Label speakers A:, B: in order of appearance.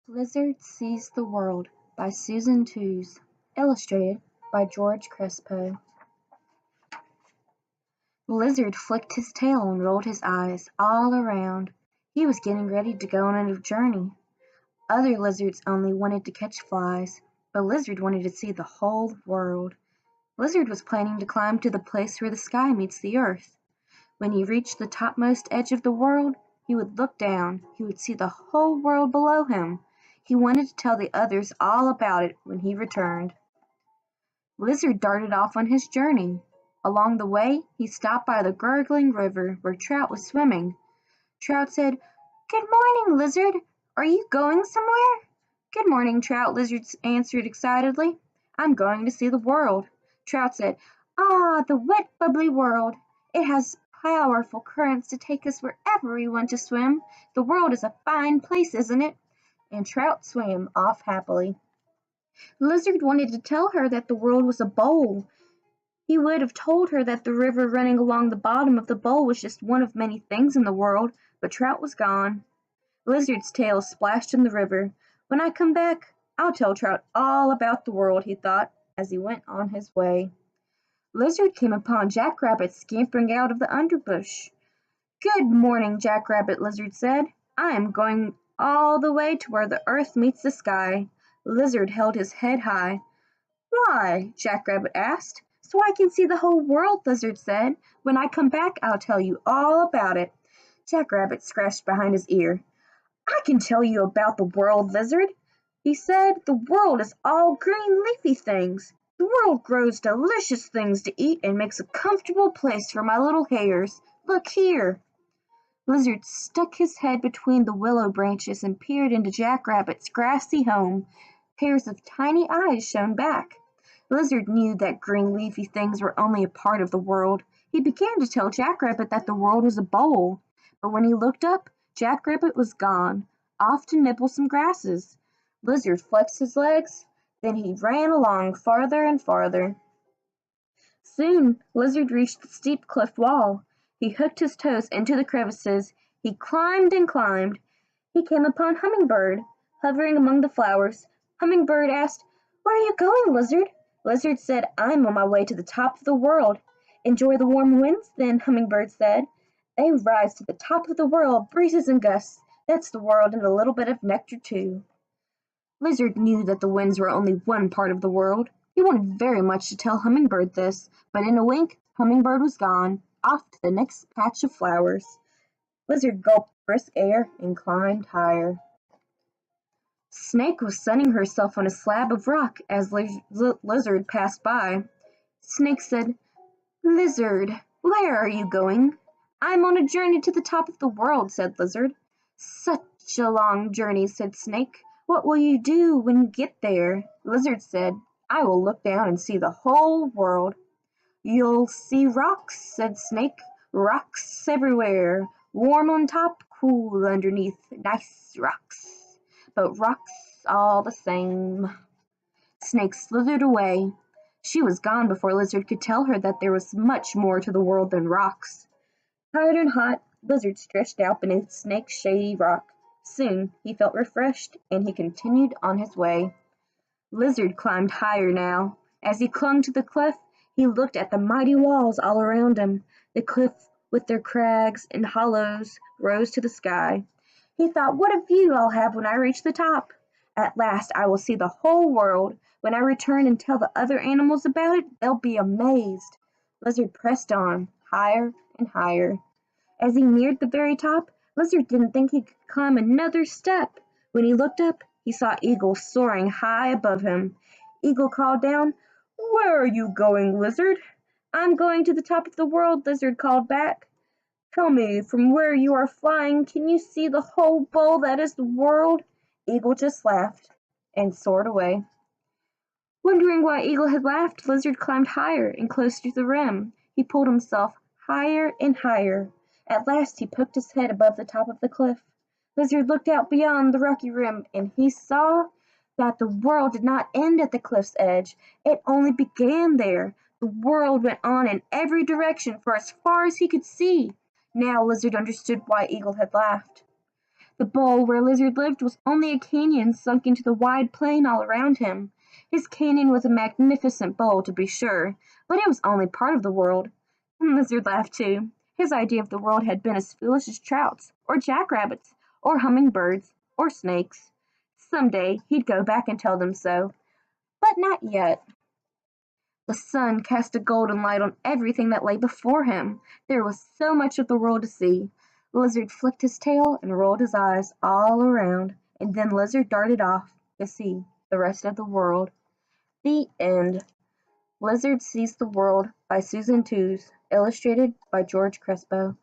A: Lizard Sees the World by Susan Tews. Illustrated by George Crespo. The lizard flicked his tail and rolled his eyes all around. He was getting ready to go on a journey. Other lizards only wanted to catch flies, but Lizard wanted to see the whole world. Lizard was planning to climb to the place where the sky meets the earth. When he reached the topmost edge of the world, he would look down. He would see the whole world below him. He wanted to tell the others all about it when he returned. Lizard darted off on his journey. Along the way, he stopped by the gurgling river where Trout was swimming. Trout said, "Good morning, Lizard. Are you going somewhere?" "Good morning, Trout," Lizard answered excitedly. "I'm going to see the world." Trout said, "Ah, the wet, bubbly world. It has powerful currents to take us wherever we want to swim. The world is a fine place, isn't it?" And Trout swam off happily. Lizard wanted to tell her that the world was a bowl. He would have told her that the river running along the bottom of the bowl was just one of many things in the world, but Trout was gone. Lizard's tail splashed in the river. "When I come back, I'll tell Trout all about the world," he thought as he went on his way. Lizard came upon Jack Rabbit scampering out of the underbush. "Good morning, Jack Rabbit," Lizard said. "I am going all the way to where the earth meets the sky." Lizard held his head high. "Why?" Jack Rabbit asked. "So I can see the whole world," Lizard said. "When I come back, I'll tell you all about it." Jack Rabbit scratched behind his ear. "I can tell you about the world, Lizard," he said. "The world is all green leafy things. The world grows delicious things to eat and makes a comfortable place for my little hairs. Look here." Lizard stuck his head between the willow branches and peered into Jack Rabbit's grassy home. Pairs of tiny eyes shone back. Lizard knew that green leafy things were only a part of the world. He began to tell Jack Rabbit that the world was a bowl. But when he looked up, Jack Rabbit was gone, off to nibble some grasses. Lizard flexed his legs, then he ran along farther and farther. Soon Lizard reached the steep cliff wall. He hooked his toes into the crevices. He climbed and climbed. He came upon Hummingbird, hovering among the flowers. Hummingbird asked, "Where are you going, Lizard?" Lizard said, "I'm on my way to the top of the world." "Enjoy the warm winds, then," Hummingbird said. "They rise to the top of the world, breezes and gusts. That's the world and a little bit of nectar, too." Lizard knew that the winds were only one part of the world. He wanted very much to tell Hummingbird this, but in a wink, Hummingbird was gone, off to the next patch of flowers. Lizard gulped brisk air and climbed higher. Snake was sunning herself on a slab of rock as Lizard passed by. Snake said, "Lizard, where are you going?" "I'm on a journey to the top of the world," said Lizard. "Such a long journey," said Snake. "What will you do when you get there?" Lizard said, "I will look down and see the whole world." "You'll see rocks," said Snake. "Rocks everywhere. Warm on top, cool underneath. Nice rocks. But rocks all the same." Snake slithered away. She was gone before Lizard could tell her that there was much more to the world than rocks. Tired and hot, Lizard stretched out beneath Snake's shady rock. Soon he felt refreshed, and he continued on his way. Lizard climbed higher now. As he clung to the cliff, he looked at the mighty walls all around him. The cliff, with their crags and hollows, rose to the sky. He thought, "What a view I'll have when I reach the top! At last I will see the whole world. When I return and tell the other animals about it, they'll be amazed." Lizard pressed on, higher and higher. As he neared the very top, Lizard didn't think he could climb another step. When he looked up, he saw Eagle soaring high above him. Eagle called down, "Where are you going, Lizard?" "I'm going to the top of the world," Lizard called back. "Tell me, from where you are flying, can you see the whole bowl that is the world?" Eagle just laughed and soared away. Wondering why Eagle had laughed, Lizard climbed higher and closer to the rim. He pulled himself higher and higher. At last he poked his head above the top of the cliff. Lizard looked out beyond the rocky rim, and he saw that the world did not end at the cliff's edge. It only began there. The world went on in every direction for as far as he could see. Now Lizard understood why Eagle had laughed. The bowl where Lizard lived was only a canyon sunk into the wide plain all around him. His canyon was a magnificent bowl, to be sure, but it was only part of the world. And Lizard laughed too. His idea of the world had been as foolish as trouts, or jackrabbits, or hummingbirds, or snakes. Some day he'd go back and tell them so, but not yet. The sun cast a golden light on everything that lay before him. There was so much of the world to see. Lizard flicked his tail and rolled his eyes all around, and then Lizard darted off to see the rest of the world. The end. Lizard Sees the World by Susan Tews, illustrated by George Crespo.